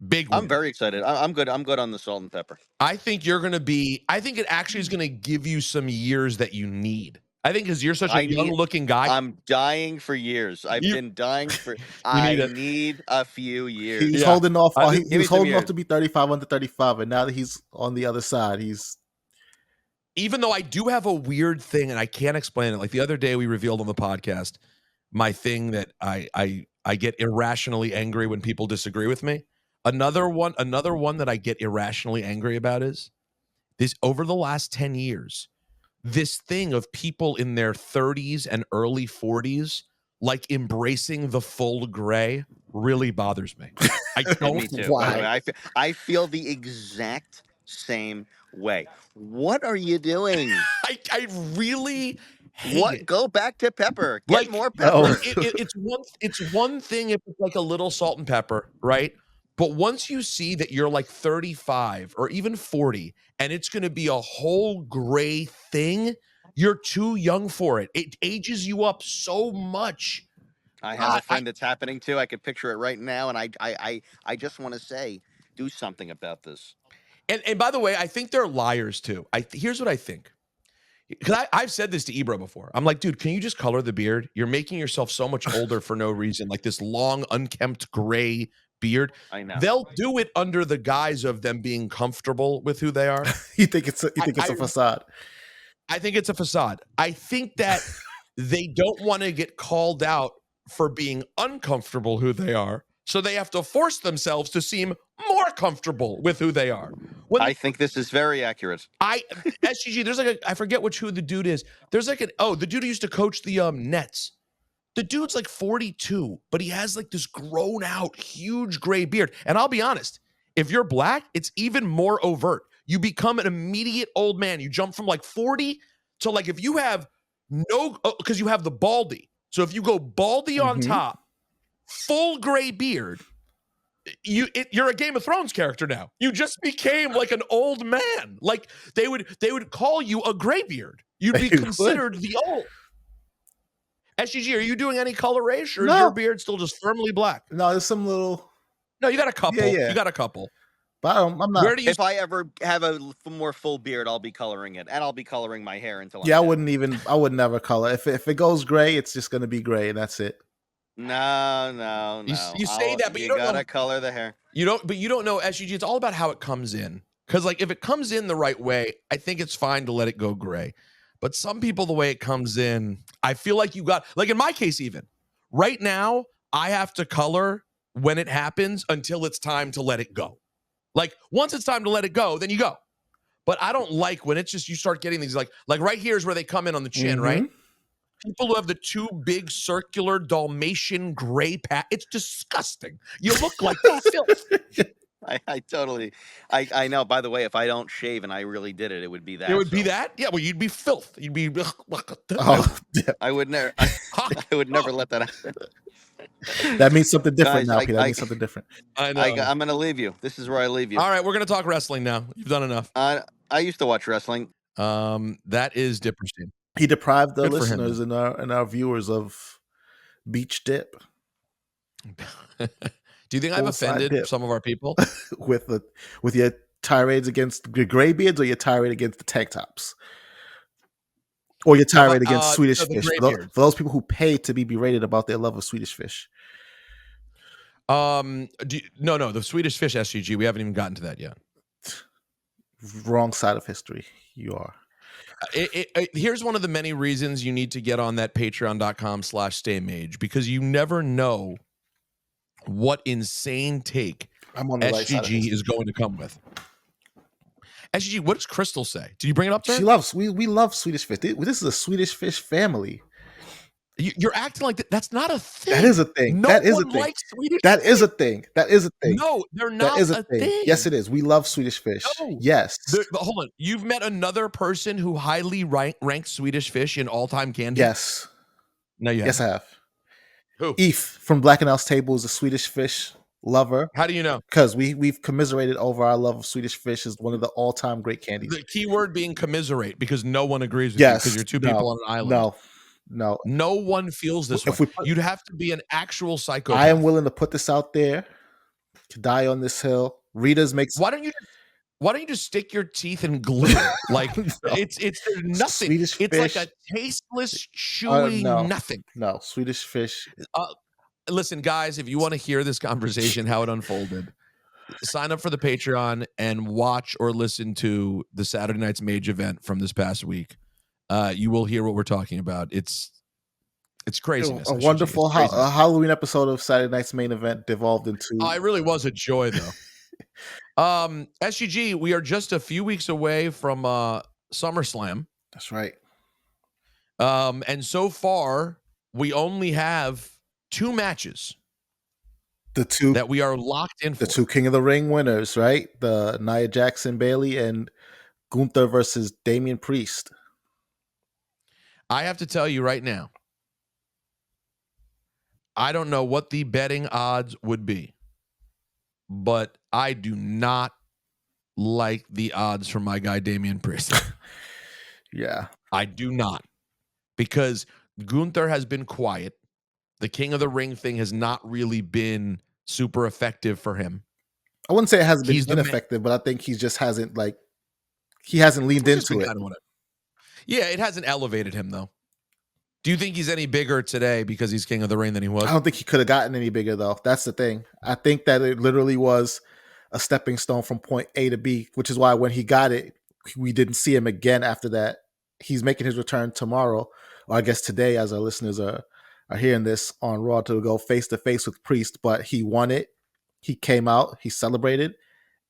Big win. I'm very excited. I'm good. I'm good on the salt and pepper. I think it actually is going to give you some years that you need. I think because you're such a young looking guy. I'm dying for years. I've been dying for. I need a few years. He's holding off. He Give me was some holding off years. to be 35 under 35, and now that he's on the other side, he's. Even though I do have a weird thing and I can't explain it. Like the other day we revealed on the podcast my thing that I get irrationally angry when people disagree with me. Another one that I get irrationally angry about is this: over the last 10 years, this thing of people in their 30s and early 40s like embracing the full gray really bothers me. I don't. Me too. By the way, I feel the exact same way. What are you doing? I really hate it. Go back to pepper. Get Like, more pepper. like it's one thing if it's like a little salt and pepper, right? But once you see that you're like 35 or even 40 and it's going to be a whole gray thing, you're too young for it. It ages you up so much. I have a friend that's happening to. I could picture it right now, and I just want to say, do something about this. And by the way, I think they're liars too. Here's what I think. Because I've said this to Ebro before. I'm like, dude, can you just color the beard? You're making yourself so much older for no reason. Like this long, unkempt gray beard. I know. They'll do it under the guise of them being comfortable with who they are. You think it's a facade? I think it's a facade. I think that they don't want to get called out for being uncomfortable who they are. So they have to force themselves to seem more comfortable with who they are. I think this is very accurate. SGG, there's like I forget who the dude is. There's like the dude who used to coach the Nets. The dude's like 42, but he has like this grown out, huge gray beard. And I'll be honest, if you're black, it's even more overt. You become an immediate old man. You jump from like 40 to like, if you have because you have the baldy. So if you go baldy on top, full gray beard, you're a Game of Thrones character now. You just became like an old man. Like they would call you a graybeard. You'd be considered the old. SGG, are you doing any coloration, or is your beard still just firmly black? No, there's some little. No, you got a couple. Yeah. You got a couple. But I'm not. If I ever have a more full beard, I'll be coloring it, and I'll be coloring my hair until. I would never color. If it goes gray, it's just gonna be gray, and that's it. No. You say that, but you don't gotta color the hair. But you don't know, SGG. It's all about how it comes in. Because like if it comes in the right way, I think it's fine to let it go gray. But some people, the way it comes in, I feel like you got, like in my case, even right now, I have to color when it happens until it's time to let it go. Like once it's time to let it go, then you go. But I don't like when it's just you start getting these like right here is where they come in on the chin, right? People who have the two big circular Dalmatian gray it's disgusting. You look like filth. I totally, I know. By the way, if I don't shave and I really did it, it would be that. It would be that? Yeah, well, you'd be filth. You'd be. I would never. I would never let that happen. That means something different Guys, now. That means something different. I know. I'm going to leave you. This is where I leave you. All right, we're going to talk wrestling now. You've done enough. I used to watch wrestling. That is Dipperstein. He deprived the listeners and our viewers of beach dip. Do you think I've offended some of our people with your tirades against the graybeards, or your tirade against the tank tops, or your tirade against Swedish fish? For those people who pay to be berated about their love of Swedish fish. No, the Swedish fish SGG. We haven't even gotten to that yet. Wrong side of history. You are. Here's one of the many reasons you need to get on that patreon.com/staymage, because you never know what insane take I'm on the right side of SGG this. is going to come with. SGG, what does Crystal say? Did you bring it up to her? She loves, we love Swedish fish. This is a Swedish fish family. You're acting like that's not a thing. That is a thing. No That is one a thing. likes Swedish That fish. is a thing. That is a thing. No, they're That not is a thing. Yes, it is. We love Swedish fish. No. Yes. But hold on. You've met another person who highly ranks Swedish fish in all-time candy? Yes. No, you Yes, I have. Who? Eve from Black and Owl's Table is a Swedish fish lover. How do you know? Because we've commiserated over our love of Swedish fish as one of the all-time great candies. The key word being commiserate, because no one agrees with you, because you're two people on an island. No one feels this way. You'd have to be an actual psychopath. I am willing to put this out there. To die on this hill. Rita's makes. Why don't you just stick your teeth in glue? Like it's nothing. Swedish it's fish. like a tasteless, chewy nothing. No, Swedish fish. Listen, guys, if you want to hear this conversation, how it unfolded, sign up for the Patreon and watch or listen to the Saturday Night's Mage event from this past week. You will hear what we're talking about. It's craziness. A wonderful Halloween episode of Saturday Night's Main Event devolved into. It really was a joy, though. SGG, we are just a few weeks away from SummerSlam. That's right. And so far, we only have 2 matches. The two that we are locked in for. The 2 King of the Ring winners, right? The Nia Jackson Bailey and Gunther versus Damien Priest. I have to tell you right now, I don't know what the betting odds would be, but I do not like the odds for my guy Damien Priest. Yeah. I do not. Because Gunther has been quiet. The King of the Ring thing has not really been super effective for him. I wouldn't say it hasn't been ineffective, but I think he just hasn't leaned into it. Yeah, it hasn't elevated him, though. Do you think he's any bigger today because he's King of the Ring than he was? I don't think he could have gotten any bigger, though. That's the thing. I think that it literally was a stepping stone from point A to B, which is why when he got it, we didn't see him again after that. He's making his return tomorrow, or I guess today, as our listeners are hearing this on Raw, to go face-to-face with Priest, but he won it. He came out, he celebrated,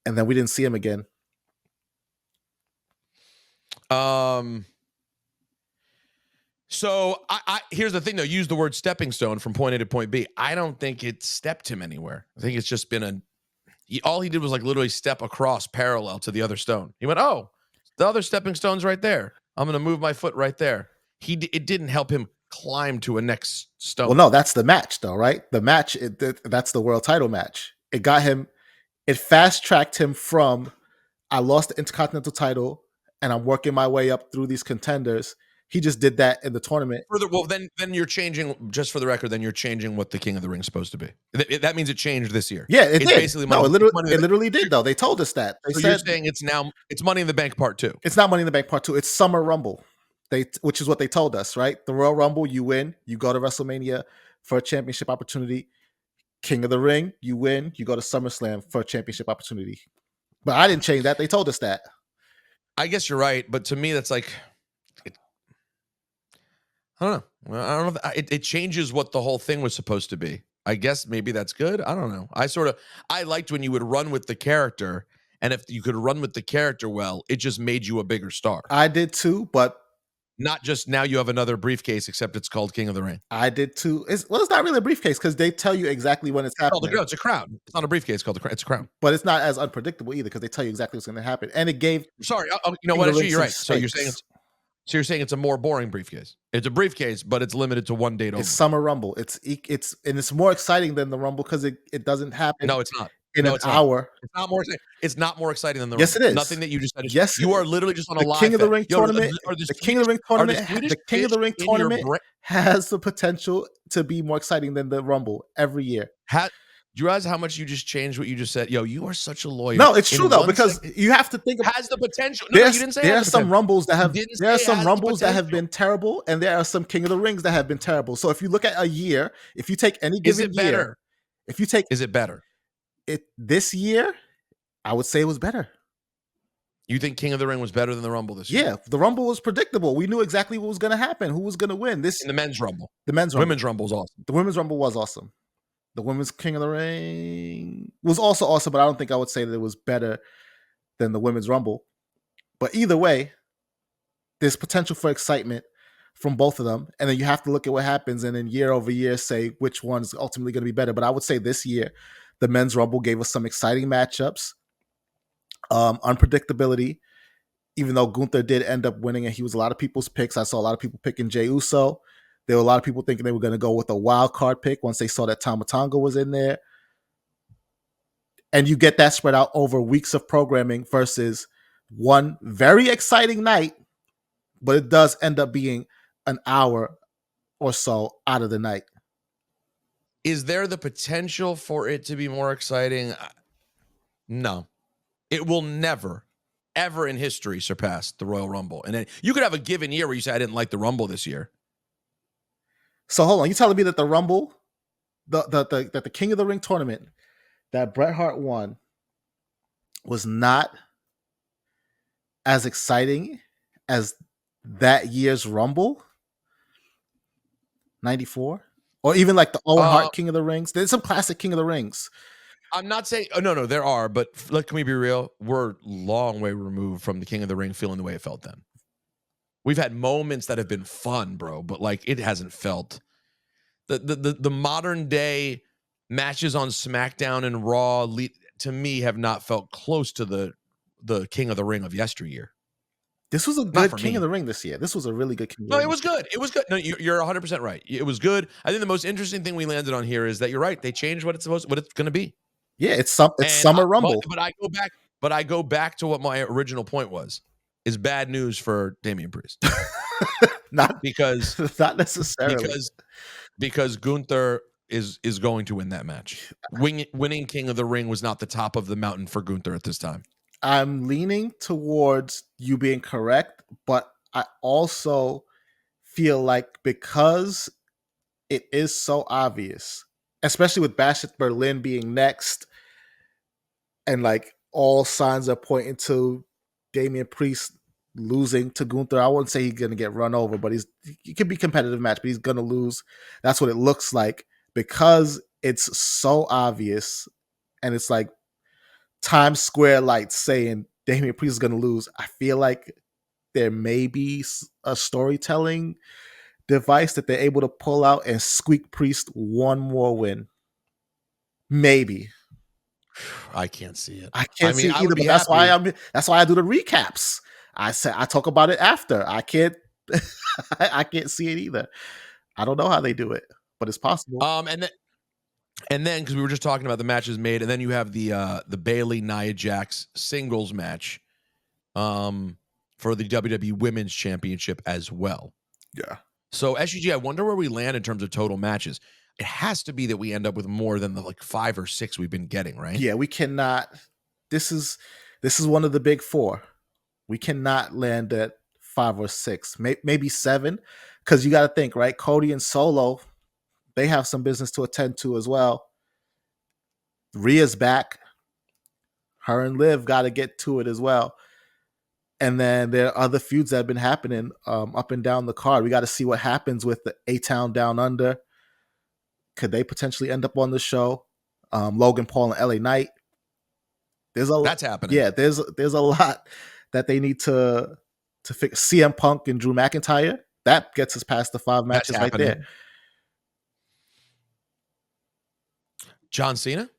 and then we didn't see him again. So I here's the thing, though. Use the word stepping stone from point A to point B. I don't think it stepped him anywhere. I think it's just been all he did was like literally step across parallel to the other stone. He went, oh, the other stepping stone's right there. I'm going to move my foot right there. It didn't help him climb to a next stone. Well, no, that's the match, though, right? The match, that's the world title match. It got him, it fast-tracked him from, I lost the Intercontinental title, and I'm working my way up through these contenders. He just did that in the tournament. Well, then you're changing, just for the record, then you're changing what the King of the Ring is supposed to be. That means it changed this year. Yeah, it did. Basically it literally did, though. They told us that. They so said, you're saying it's Money in the Bank Part 2. It's not Money in the Bank Part 2. It's Summer Rumble, which is what they told us, right? The Royal Rumble, you win. You go to WrestleMania for a championship opportunity. King of the Ring, you win. You go to SummerSlam for a championship opportunity. But I didn't change that. They told us that. I guess you're right. But to me, that's like... I don't know. I don't know. It changes what the whole thing was supposed to be. I guess maybe that's good. I don't know. I liked when you would run with the character, and if you could run with the character well, it just made you a bigger star. I did too, but not just now you have another briefcase, except it's called King of the Ring. I did too. It's not really a briefcase because they tell you exactly when it's happening. It's a crown. It's not a briefcase called it's a crown. But it's not as unpredictable either because they tell you exactly what's going to happen. And it gave. Sorry, you know what? Actually, you're right. So you're saying it's a more boring briefcase. It's a briefcase, but it's limited to one date only. It's Summer Rumble. It's more exciting than the Rumble because it doesn't happen. No, it's not. In an hour. It's not more. It's not more exciting than the. Yes, Rumble. it is. Nothing that you just said. Yes, you are literally just on a live. King of the Ring tournament. The King of the Ring tournament. The King of the Ring tournament has the potential to be more exciting than the Rumble every year. Do you realize how much you just changed what you just said? Yo, you are such a lawyer. No, it's true though, because you have to think has the potential. No, you didn't say there are some Rumbles that have that have been terrible, and there are some King of the Rings that have been terrible. So if you look at a year, if you take any given year, is it better? This year, I would say it was better. You think King of the Ring was better than the Rumble this year? Yeah, the Rumble was predictable. We knew exactly what was going to happen, who was going to win. In the men's Rumble. The men's Rumble. Women's Rumble was awesome. The Women's Rumble was awesome. The Women's King of the Ring was also awesome, but I don't think I would say that it was better than the Women's Rumble. But either way, there's potential for excitement from both of them. And then you have to look at what happens and then year over year say which one's ultimately going to be better. But I would say this year, the Men's Rumble gave us some exciting matchups, unpredictability, even though Gunther did end up winning and he was a lot of people's picks. I saw a lot of people picking Jey Uso. There were a lot of people thinking they were going to go with a wild card pick once they saw that Tama Tonga was in there. And you get that spread out over weeks of programming versus one very exciting night, but it does end up being an hour or so out of the night. Is there the potential for it to be more exciting? No. It will never, ever in history surpass the Royal Rumble. And then you could have a given year where you say, I didn't like the Rumble this year. So hold on, you telling me that the Rumble, the King of the Ring tournament that Bret Hart won was not as exciting as that year's Rumble? 94? Or even like the Owen Hart King of the Rings? There's some classic King of the Rings. I'm not saying, no, there are, but can we be real? We're long way removed from the King of the Ring feeling the way it felt then. We've had moments that have been fun, bro, but like it hasn't felt the modern day matches on SmackDown and Raw to me have not felt close to the King of the Ring of yesteryear. This was a good King of the Ring this year. This was a really good King of the Ring. No, it was good. It was good. No, you're 100% right. It was good. I think the most interesting thing we landed on here is that you're right. They changed what it's going to be. Yeah, it's Summer Rumble. But I go back to what my original point was. Is bad news for Damien Priest. not necessarily. Because Gunther is going to win that match. Winning King of the Ring was not the top of the mountain for Gunther at this time. I'm leaning towards you being correct, but I also feel like because it is so obvious, especially with Bash at Berlin being next, and like all signs are pointing to Damien Priest losing to Gunther. I wouldn't say he's going to get run over, but it could be a competitive match, but he's going to lose. That's what it looks like because it's so obvious and it's like Times Square lights saying Damien Priest is going to lose. I feel like there may be a storytelling device that they're able to pull out and squeak Priest one more win. Maybe. I can't see it. I can't see it either, but that's why I do the recaps. I talk about it after. I can't I can't see it either. I don't know how they do it, but it's possible. And then because we were just talking about the matches made, and then you have the Bayley Nia Jax singles match for the WWE Women's Championship as well. Yeah. So SUG, I wonder where we land in terms of total matches. It has to be that we end up with more than the like 5 or 6 we've been getting, right? Yeah, we cannot. This is one of the big 4. We cannot land at 5 or 6, maybe 7, because you got to think, right? Cody and Solo, they have some business to attend to as well. Rhea's back. Her and Liv got to get to it as well. And then there are other feuds that have been happening up and down the card. We got to see what happens with the A-Town Down Under. Could they potentially end up on the show? Logan Paul and LA Knight. That's happening. Yeah, there's a lot that they need to fix. CM Punk and Drew McIntyre. That gets us past the 5 matches right there. John Cena?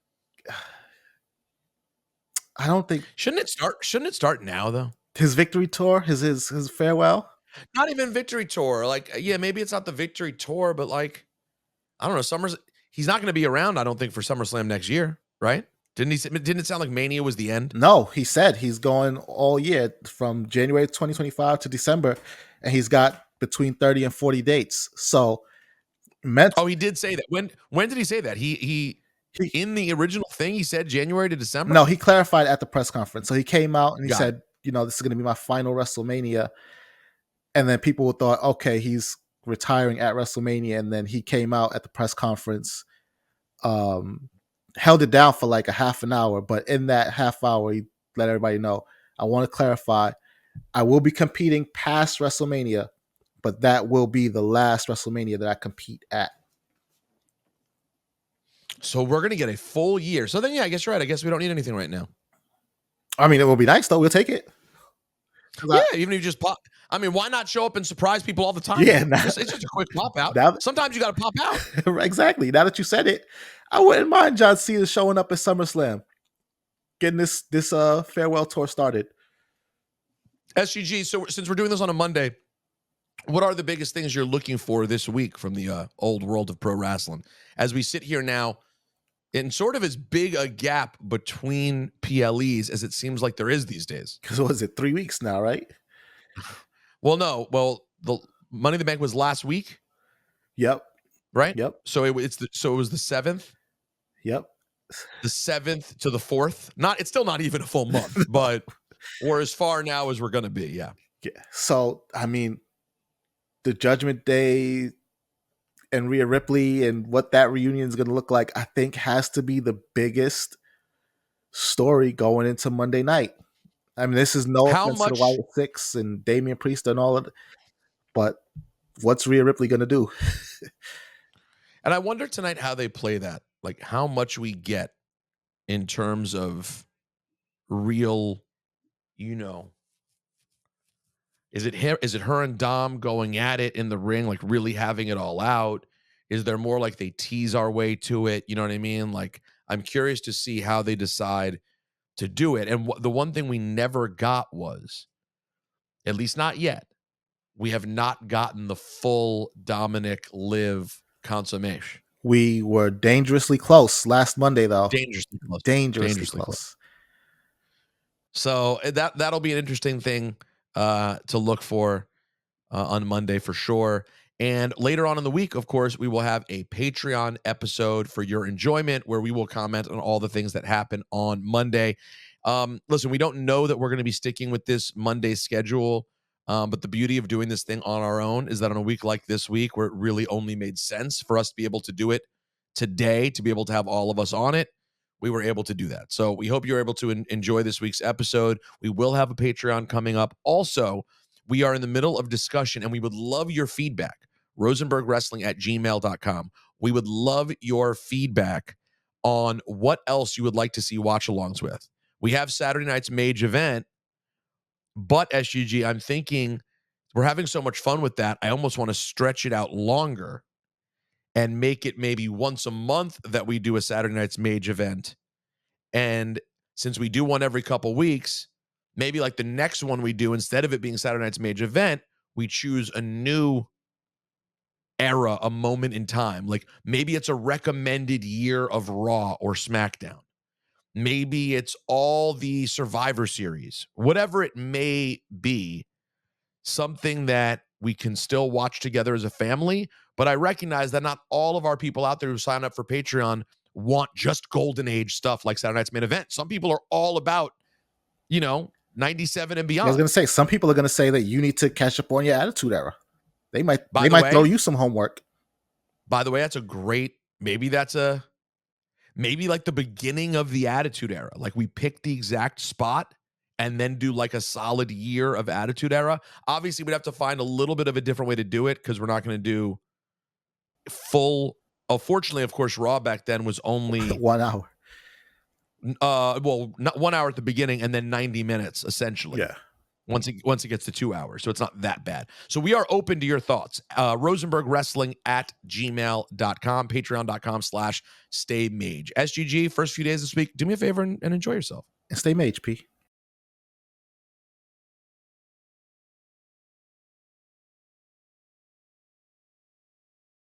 I don't think. Shouldn't it start now though? His victory tour, his farewell. Not even victory tour. Like, yeah, maybe it's not the victory tour, but like, I don't know. He's not going to be around, I don't think, for SummerSlam next year, right? Didn't it sound like Mania was the end? No, he said he's going all year from January 2025 to December, and he's got between 30 and 40 dates. So, he did say that. When did he say that? He in the original thing, he said January to December? No, he clarified at the press conference. So he came out and he said, this is going to be my final WrestleMania. And then people thought, okay, he's retiring at WrestleMania. And then he came out at the press conference, held it down for like a half an hour. But in that half hour, he let everybody know, I want to clarify. I will be competing past WrestleMania, but that will be the last WrestleMania that I compete at. So we're going to get a full year. So then, yeah, I guess you're right. I guess we don't need anything right now. I mean, it will be nice though. We'll take it. Yeah, even if you just pop. I mean, why not show up and surprise people all the time? Yeah, it's just a quick pop out. Sometimes you got to pop out. Exactly. Now that you said it, I wouldn't mind John Cena showing up at SummerSlam, getting this farewell tour started. SGG. So since we're doing this on a Monday, what are the biggest things you're looking for this week from the old world of pro wrestling? As we sit here now, in sort of as big a gap between PLEs as it seems like there is these days. Because what is it, 3 weeks now, right? Well, no. Well, the Money in the Bank was last week. Yep. Right. Yep. So it was the 7th. Yep. The 7th to the 4th. It's still not even a full month, but we're as far now as we're going to be. Yeah. So I mean, the Judgment Day and Rhea Ripley and what that reunion is going to look like, I think has to be the biggest story going into Monday night. I mean, this is no offense to the Wyatt Six and Damien Priest and all of it, but what's Rhea Ripley going to do? And I wonder tonight how they play that, like how much we get in terms of real, is it her and Dom going at it in the ring, like really having it all out? Is there more like they tease our way to it? You know what I mean? Like, I'm curious to see how they decide to do it. And the one thing we never got was, at least not yet, we have not gotten the full Dominic Liv consummation. We were dangerously close last Monday, though. Dangerously close. So that'll be an interesting thing to look for on Monday for sure. And later on in the week, of course, we will have a Patreon episode for your enjoyment where we will comment on all the things that happen on Monday. Listen, we don't know that we're going to be sticking with this Monday schedule, but the beauty of doing this thing on our own is that on a week like this week, where it really only made sense for us to be able to do it today, to be able to have all of us on it, we were able to do that. So we hope you're able to enjoy this week's episode. We will have a Patreon coming up. Also, we are in the middle of discussion, and we would love your feedback. RosenbergWrestling@gmail.com. We would love your feedback on what else you would like to see watch-alongs with. We have Saturday night's Mage event, but SGG, I'm thinking we're having so much fun with that, I almost want to stretch it out longer and make it maybe once a month that we do a Saturday night's Mage event. And since we do one every couple weeks, maybe like the next one we do, instead of it being Saturday night's Mage event, we choose a new era, a moment in time. Like maybe it's a recommended year of Raw or SmackDown. Maybe it's all the Survivor Series, whatever it may be, something that we can still watch together as a family. But I recognize that not all of our people out there who sign up for Patreon want just golden age stuff like Saturday night's Main Event. Some people are all about, 97 and beyond. I was going to say, some people are going to say that you need to catch up on your Attitude Era. They might throw you some homework. By the way, maybe like the beginning of the Attitude Era. Like we pick the exact spot and then do like a solid year of Attitude Era. Obviously, we'd have to find a little bit of a different way to do it because we're not going to do full. Fortunately, of course, Raw back then was only 1 hour. Not 1 hour at the beginning and then 90 minutes essentially. Yeah. Once it gets to 2 hours. So it's not that bad. So we are open to your thoughts. RosenbergWrestling@gmail.com, patreon.com/staymage. SGG, first few days this week, do me a favor and enjoy yourself. And stay mage, P.